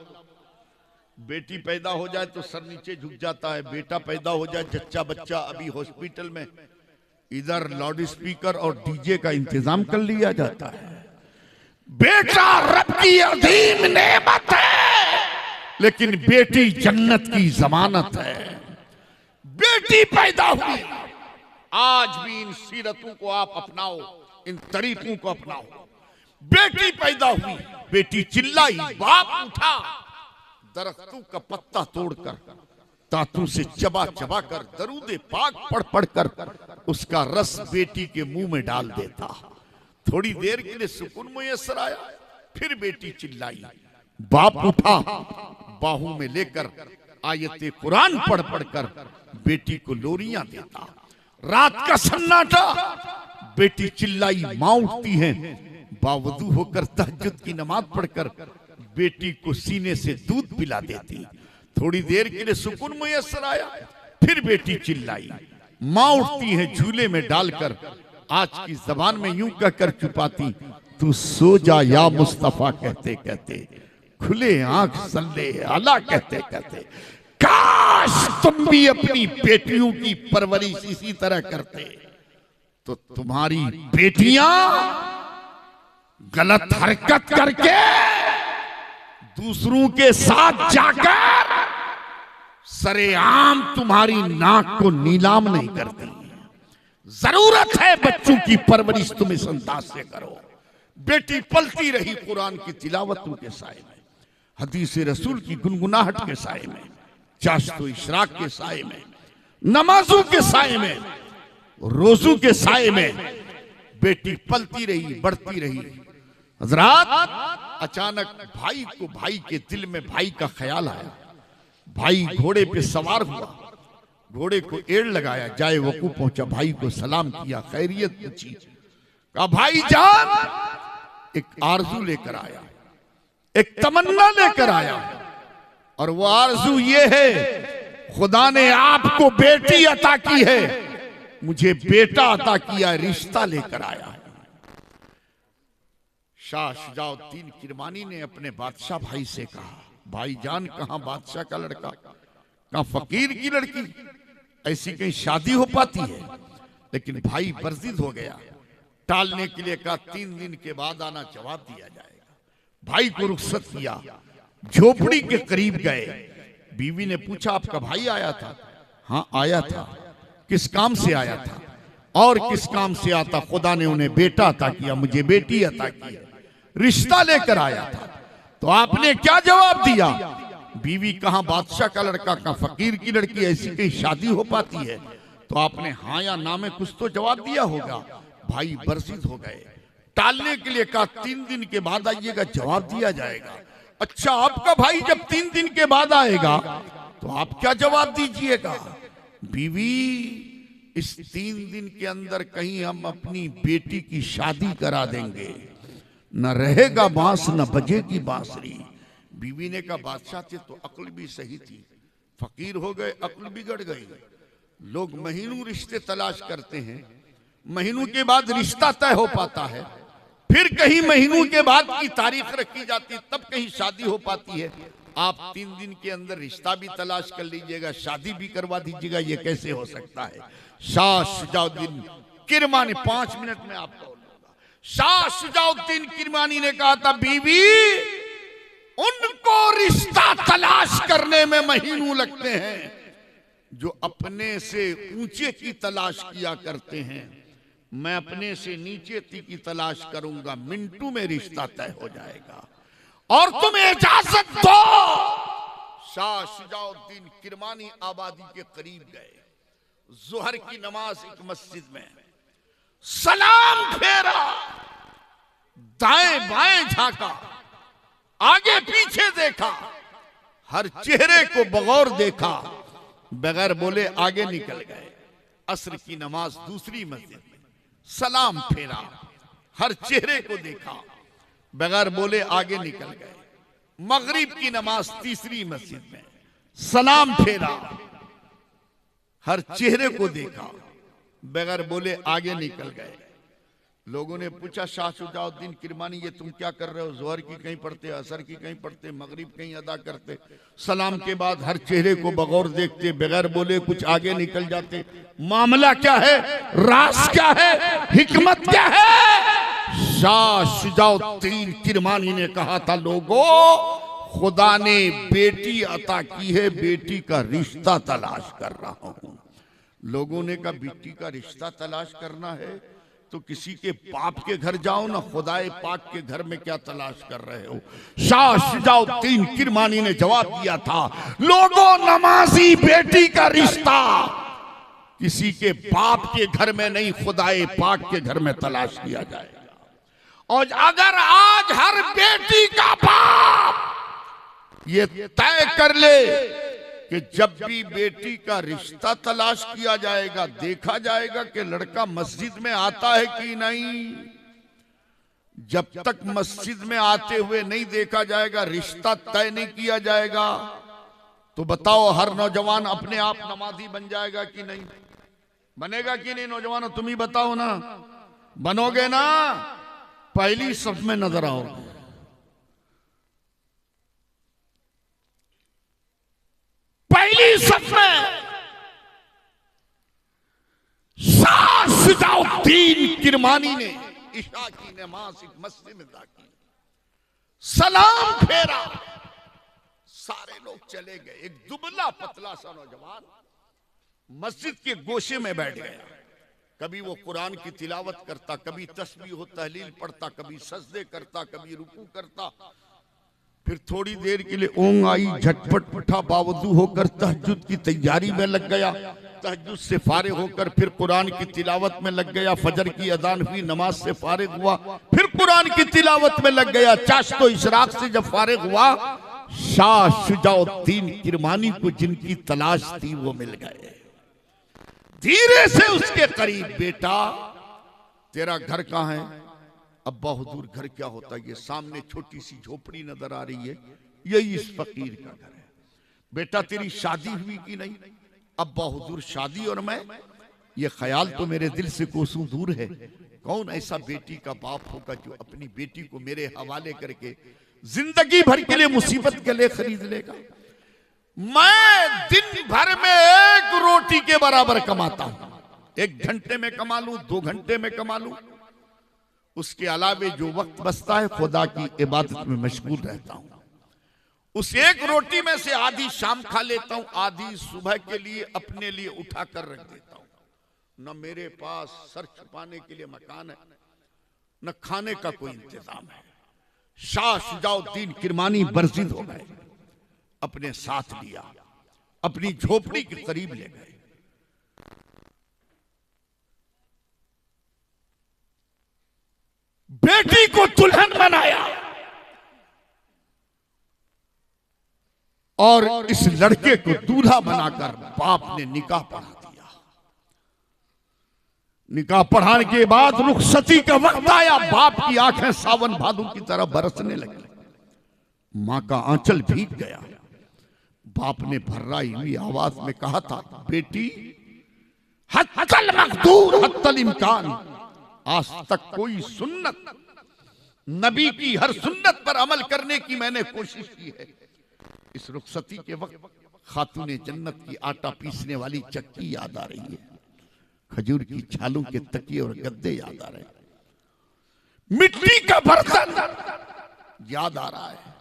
Speaker 1: बेटी पैदा हो जाए तो सर नीचे झुक जाता है, बेटा पैदा हो जाए जच्चा बच्चा, अभी हॉस्पिटल में इधर लाउड स्पीकर और डीजे का इंतजाम कर लिया जाता है। बेटा रब की अजीम नेमत है, लेकिन बेटी जन्नत की जमानत है। बेटी पैदा हुई, आज भी इन सीरतों को आप अपनाओ, इन तरीकों को अपनाओ। बेटी पैदा हुई, बेटी चिल्लाई, बाप उठा, दरख्तों का पत्ता तोड़कर, दांतों से चबा चबा कर, दरूदे पाक पढ़ पढ़ कर उसका रस बेटी के मुंह में डाल देता। थोड़ी देर के लिए सुकून मुयस्सर आया, फिर बेटी चिल्लाई, बाप उठा, बाहू में लेकर आयते कुरान पढ़ पढ़ कर बेटी को लोरियां देता। रात का सन्नाटा, बेटी चिल्लाई, मां उठती है, बावजूद होकर तहज्जुद की नमाज पढ़कर बेटी को सीने से दूध पिला देती। थोड़ी देर के लिए सुकून मुयस्सर आया, फिर बेटी चिल्लाई, मां उठती है, झूले में डालकर आज की जबान में यूं कहकर छुपाती, तू सो जा या मुस्तफा कहते कहते, खुले आंख सल्ले आला कहते कहते। काश तुम भी अपनी बेटियों की परवरिश इसी तरह करते, तो तुम्हारी बेटियां गलत हरकत करके दूसरों के साथ जाकर सरेआम तुम्हारी नाक को नीलाम नहीं करती। जरूरत है बच्चों की परवरिश तुम इस अंदाज से करो। बेटी पलती रही कुरान की तिलावतों के साए में, हदीस रसूल की गुनगुनाहट के साए में, चाश्तो इशराक के साए में, नमाजों के साए में, रोजों के साए में बेटी पलती रही, बढ़ती रही। हजरात अचानक भाई को, भाई के दिल में भाई का ख्याल आया। भाई घोड़े पे सवार हुआ, घोड़े को एड़ लगाया, जाए वकू पहुंचा, भाई को सलाम किया, खैरियत पूछी, कहा भाई जान एक आरजू लेकर आया, एक तमन्ना लेकर आया, और वो आरजू ये है, खुदा ने आपको बेटी अता की है, मुझे बेटा अता किया, रिश्ता लेकर आया है। शाह शुजाउद्दीन किरमानी ने अपने बादशाह भाई से कहा, भाईजान कहां बादशाह का लड़का, कहां फकीर की लड़की, ऐसी कहीं शादी हो पाती है? लेकिन भाई बर्जिद हो गया, टालने के लिए कहा 3 दिन के बाद आना, जवाब दिया जाएगा। भाई को रुखसत किया, झोपड़ी के करीब गए। बीवी ने पूछा आपका भाई आया था? हाँ आया था। किस काम से आया था? और किस काम से आता? खुदा ने उन्हें बेटा अता किया, मुझे बेटी अता की, रिश्ता लेकर आया था। तो आपने क्या जवाब दिया? बीवी कहां बादशाह का लड़का, कहां फकीर की लड़की, ऐसी कहीं शादी हो पाती है? तो आपने हाँ या ना में कुछ तो जवाब दिया होगा। भाई बर्जिद हो गए, टालने के लिए कहा 3 दिन के बाद आइएगा, जवाब दिया जाएगा। अच्छा आपका भाई जब 3 दिन के बाद आएगा तो आप क्या जवाब दीजिएगा? बीवी इस 3 दिन के अंदर कहीं हम अपनी बेटी की शादी करा देंगे, न रहेगा बांस न बजेगी बांसुरी। बीवी ने कहा बादशाह थे तो अक्ल भी सही थी, फकीर हो गए अक्ल बिगड़ गई। लोग महीनों रिश्ते तलाश करते हैं, महीनों के बाद रिश्ता तय हो पाता है, फिर कहीं महीनों के बाद की तारीख रखी जाती है, तब कहीं शादी हो पाती है। आप 3 दिन के अंदर रिश्ता भी तलाश कर लीजिएगा, शादी भी करवा दीजिएगा, ये कैसे हो सकता है? शाह शुजाउद्दीन किरमानी 5 मिनट में आपको शाह शुजाउद्दीन किरमानी ने कहा था, बीवी उनको रिश्ता तलाश करने में महीनों लगते हैं जो अपने से ऊंचे की तलाश किया करते हैं। मैं अपने से नीचे की तलाश करूंगा, मिनटों में रिश्ता तय हो जाएगा। और तुम इजाजत दो। शाह शुजाउद्दीन किरमानी आबादी के करीब गए। जोहर की नमाज एक मस्जिद में, सलाम फेरा, दाएं बाएं झांका, आगे पीछे देखा, हर चेहरे को बगौर देखा, बगैर बोले आगे निकल गए। असर की नमाज दूसरी मस्जिद में, सलाम फेरा, हर चेहरे को देखा, बगैर बोले आगे निकल गए। मगरिब की नमाज तीसरी मस्जिद में, सलाम फेरा, हर चेहरे को देखा, बगैर बोले आगे निकल गए। लोगों ने पूछा, शाह शुजाउद्दीन किरमानी ये तुम क्या कर रहे हो? जोहर की कहीं पढ़ते, असर की कहीं पढ़ते, मगरिब कहीं अदा करते, सलाम के बाद हर चेहरे को बगौर देखते, बगैर बोले कुछ आगे निकल जाते, मामला क्या है? राज क्या है? हिकमत क्या है? शाह शुजाउद्दीन किरमानी ने कहा था, लोगों खुदा ने बेटी अता की है, बेटी का रिश्ता तलाश कर रहा हूं। लोगों ने कहा, बेटी का रिश्ता तलाश करना है तो किसी के बाप के घर जाओ ना, खुदाए पाक के घर में क्या तलाश कर रहे हो? शाह शुजाउद्दीन किरमानी ने जवाब दिया था, लोगों नमाजी बेटी का रिश्ता किसी के बाप के घर में नहीं, खुदाए पाक के घर में तलाश किया जाएगा। और अगर आज हर बेटी का बाप ये तय कर ले कि जब भी बेटी का रिश्ता तलाश किया जाएगा, देखा जाएगा कि लड़का मस्जिद में आता है कि नहीं, जब तक मस्जिद में आते हुए नहीं देखा जाएगा, रिश्ता तय नहीं किया जाएगा, तो बताओ हर नौजवान अपने आप नमाजी बन जाएगा कि नहीं? बनेगा कि नहीं? नौजवानों तुम ही बताओ ना, बनोगे ना? पहली सफ में नजर आओगे। पहली सफ में शाह शुजाउद्दीन किरमानी ने इशा की नमाज एक मस्जिद में अदा की, सलाम फेरा, सारे लोग चले गए। एक दुबला पतला सा नौजवान मस्जिद के गोशे में बैठ गया। कभी वो कुरान की तिलावत करता, कभी तस्बीह हो तहलील पढ़ता, कभी सजदे करता, कभी रुकू करता। फिर थोड़ी देर के लिए ऊँग आई, झटपट उठा, बावजू होकर तहज्जुद की तैयारी में लग गया। तहज्जुद से फारिग होकर फिर कुरान की तिलावत में लग गया। फजर की अजान हुई, नमाज से फारिग हुआ, फिर कुरान की तिलावत में लग गया। चाश्तो इशराक से जब फारिग हुआ, शाह शुजाउद्दीन किरमानी को जिनकी तलाश थी वो मिल गए। धीरे से उसके करीब, बेटा तेरा घर कहाँ है? अब्बा हुजूर घर क्या होता है? ये सामने छोटी सी झोपड़ी नजर आ रही है, यही इस फकीर का घर है। बेटा तेरी शादी हुई कि नहीं? अब्बा हुजूर शादी और मैं, ये ख्याल तो मेरे दिल से कोसों दूर है। कौन ऐसा बेटी का बाप होगा जो अपनी बेटी को मेरे हवाले करके जिंदगी भर के लिए मुसीबत के लिए खरीद लेगा? मैं दिन भर में एक रोटी के बराबर कमाता हूं। 1 घंटे में कमा लूं, 2 घंटे में कमा लूं, उसके अलावे जो वक्त बचता है खुदा की इबादत में मशगूल रहता हूं। उस एक रोटी में से आधी शाम खा लेता हूं, आधी सुबह के लिए अपने लिए उठा कर रख देता हूं। न मेरे पास सर छुपाने के लिए मकान है, न खाने का कोई इंतजाम है। शाह शुजाउद्दीन किरमानी बरजिद हो गए, अपने साथ लिया, अपनी झोपड़ी के करीब ले गए। बेटी को दुल्हन बनाया और इस लड़के को दूल्हा बनाकर बाप ने निकाह पढ़ा दिया। निकाह पढ़ाने के बाद रुखसती का वक्त आया। बाप की आंखें सावन भादु की तरह बरसने लगी, मां का आंचल भीग गया। बाप ने भर्राई हुई आवाज में कहा था, बेटी हत्तल मकदूर हत्तल इम्कान, आज तक कोई सुन्नत, नबी की हर सुन्नत पर अमल करने की मैंने कोशिश की है। इस रुखसती के वक्त खातूने जन्नत की आटा पीसने वाली चक्की याद आ रही है, खजूर की छालों के तकिए और गद्दे याद आ रहे हैं। मिट्टी का बर्तन याद आ रहा है।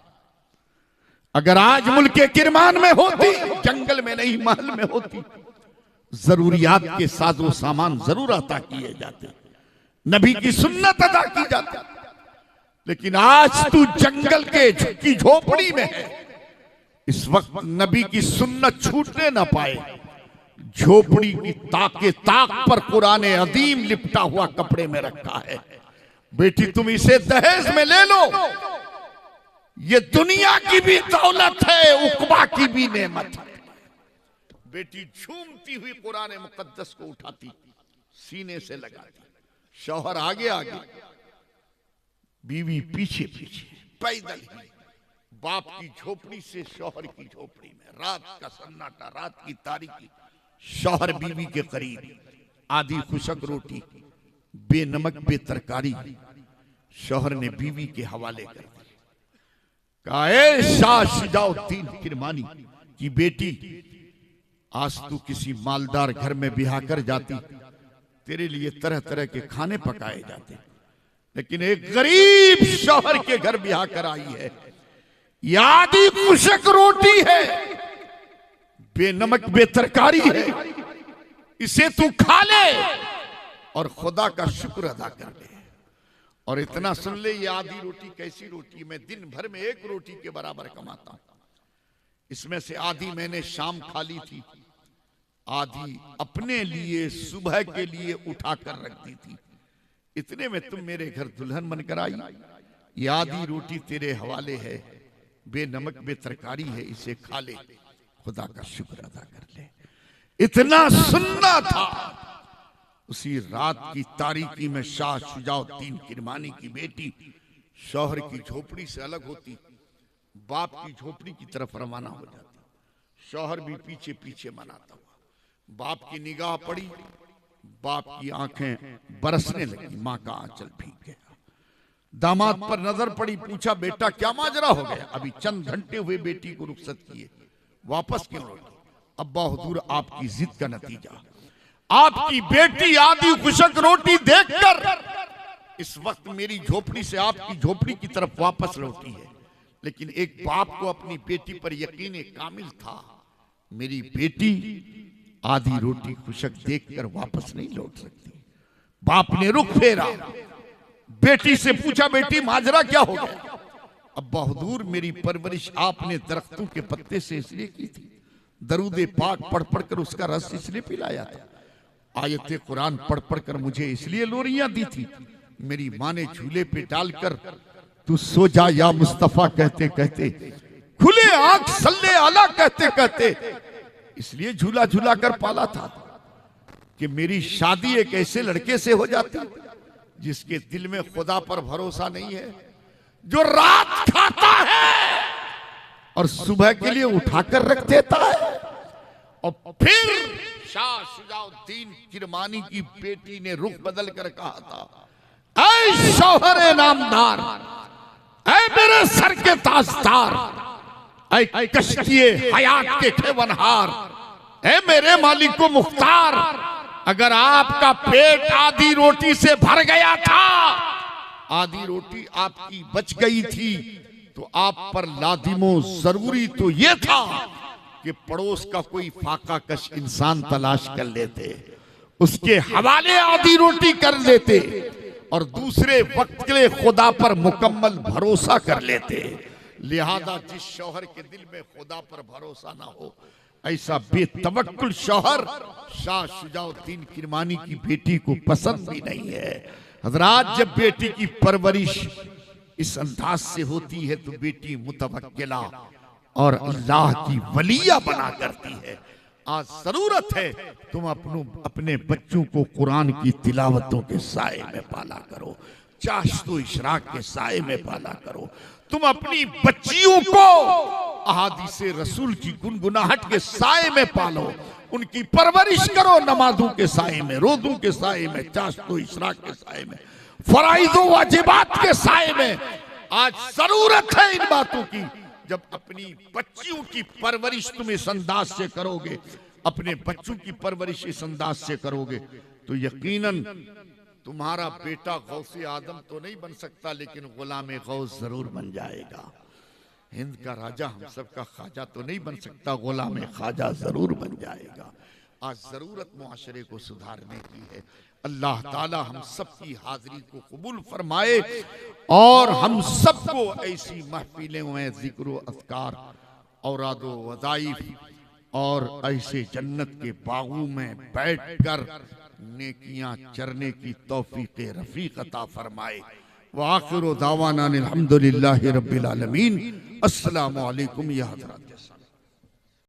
Speaker 1: अगर आज मुल्क किरमान में होती, जंगल में नहीं महल में होती, जरूरियात के साजो सामान जरूर अता किए जाते, नबी की सुन्नत अदा की जाती। लेकिन आज तू जंगल के झुग्गी झोपड़ी में है। इस वक्त नबी की सुन्नत छूटने ना पाए। झोपड़ी की ताके ताक पर कुरान अदीम लिपटा हुआ कपड़े में रखा है। बेटी तुम इसे दहेज में ले लो, ये दुनिया की भी दौलत है, उकबा की भी नेमत है। बेटी झूमती हुई कुरान मुकद्दस को उठाती, सीने से लगाती, शौहर आगे आगे, बीवी पीछे पीछे, पैदल ही बाप की झोपड़ी से शौहर की झोपड़ी में। रात का सन्नाटा, रात की तारीकी, शौहर बीवी के करीब, आधी खुशक रोटी बेनमक बेतरकारी शौहर ने बीवी के हवाले कर दी। कहा, ए शाह शुजाउद्दीन किरमानी की बेटी, आज तू किसी मालदार घर में ब्याह कर जाती, तेरे लिए तरह तरह के खाने पकाए जाते, लेकिन एक गरीब शौहर के घर ब्याह कर आई है। आधी खुशक रोटी है, बेनमक बेतरकारी है, इसे तू खा ले और खुदा का शुक्र अदा कर ले। और इतना सुन ले, ये आधी रोटी कैसी रोटी, मैं दिन भर में एक रोटी के बराबर कमाता हूं, इसमें से आधी मैंने शाम खा ली थी, आधी अपने लिए सुबह के लिए उठाकर रख दी थी। इतने में तुम मेरे घर दुल्हन बनकर आई, ये आधी रोटी तेरे हवाले है, बेनमक बेतरकारी है, इसे खा ले, खुदा का शुक्र अदा कर ले। इतना सुनना था। उसी रात की तारीकी में शाह शुजाउद्दीन किरमानी की बेटी शौहर की झोपड़ी से अलग होती, बाप की झोपड़ी की तरफ रवाना हो जाती। शौहर भी पीछे पीछे मनाता हुआ। बाप की निगाह पड़ी, बाप की आंखें बरसने लगी, मां का आंचल भीग गया। दामाद पर नजर पड़ी, पूछा, बेटा क्या माजरा हो गया? अभी चंद घंटे हुए बेटी को रुखसत किए, वापस क्यों लौटे? अब्बा हुजूर, आपकी जिद का नतीजा, आपकी बेटी आधी खुशक रोटी देखकर इस वक्त मेरी झोपड़ी से आपकी झोपड़ी की तरफ वापस लौटी है। लेकिन एक बाप को अपनी बेटी पर यकीन कामिल था, मेरी बेटी आधी रोटी खुशक देखकर वापस नहीं लौट सकती। बाप ने रुख फेरा, बेटी से पूछा, बेटी माजरा क्या हो गया? अब्बा हुजूर, मेरी परवरिश आपने दरख्तों के पत्ते से इसलिए की थी, दरूदे पाक पढ़ पढ़ कर उसका रस इसलिए पिलाया था, आयते कुरान पढ़ पढ़ कर मुझे इसलिए लोरियां दी थी, मेरी माँ ने झूले पे डालकर तू सो जा या मुस्तफा कहते कहते, खुले आंख सल्ले आला कहते कहते इसलिए झूला झूला कर पाला था कि मेरी शादी एक ऐसे लड़के से हो जाती जिसके दिल में खुदा पर भरोसा नहीं है, जो रात खाता है और सुबह के लिए उठाकर रख देता है। और फिर शाह शुजाउद्दीन किरमानी की बेटी ने रुख बदल कर कहा था, ऐ शौहरे नामदार, ऐ मेरे सर के ताजदार, ऐ कश्तिए हयात के खेवनहार, ऐ मेरे मालिक को मुख्तार, अगर आपका पेट आधी रोटी से भर गया था, आधी रोटी आपकी बच गई थी, तो आप पर लाजिमो जरूरी तो यह था कि पड़ोस का कोई फाका कश इंसान तलाश कर लेते, उसके हवाले आधी रोटी कर लेते और दूसरे वक्त के लिए खुदा पर मुकम्मल भरोसा कर लेते। लिहाजा जिस शौहर के दिल में खुदा पर भरोसा ना हो, ऐसा बेतवक्कुल शौहर शाह शुजाउद्दीन किरमानी की बेटी को पसंद भी नहीं है। हजरात, जब बेटी की परवरिश इस अंदाज से होती है तो बेटी मुतवक्किला और अल्लाह की वलिया बना करती है। आज जरूरत है तुम अपने बच्चों को कुरान की तिलावतों के साए में पाला करो, चाश्तो इशराक के साए में पाला करो। तुम अपनी बच्चियों को अहादीसे रसूल की गुनगुनाहट के साए में पालो, उनकी परवरिश करो नमाजों के साए में, रोज़ों के साए में, चाश्तो इशराक के साए में, फराइज़ो वाजिबात के साए में। आज जरूरत है इन बातों की। जब अपनी बच्चियों की परवरिश तुम इस अंदाज से करोगे, अपने बच्चों की परवरिश इस अंदाज से करोगे, तो यकीनन तुम्हारा बेटा गौसे आदम तो नहीं बन सकता, लेकिन गुलाम गौस जरूर बन जाएगा। हिंद का राजा हम सबका ख्वाजा तो नहीं बन सकता, गुलाम ख्वाजा जरूर बन जाएगा। आज जरूरत मुआशरे को सुधारने की है। अल्लाह ताला हम सबकी हाजिरी को कबूल फरमाए और हम सबको ऐसी महफिलें में जिक्र अज़कार औरादो वज़ाइफ और ऐसे जन्नत के बागों में बैठकर नेकियां चरने की तौफीक रफीक अता फरमाए। व आखिरु दावाना अनिल हम्दुलिल्लाहि रब्बिल आलमीन। अस्सलामु अलैकुम या हज़रात।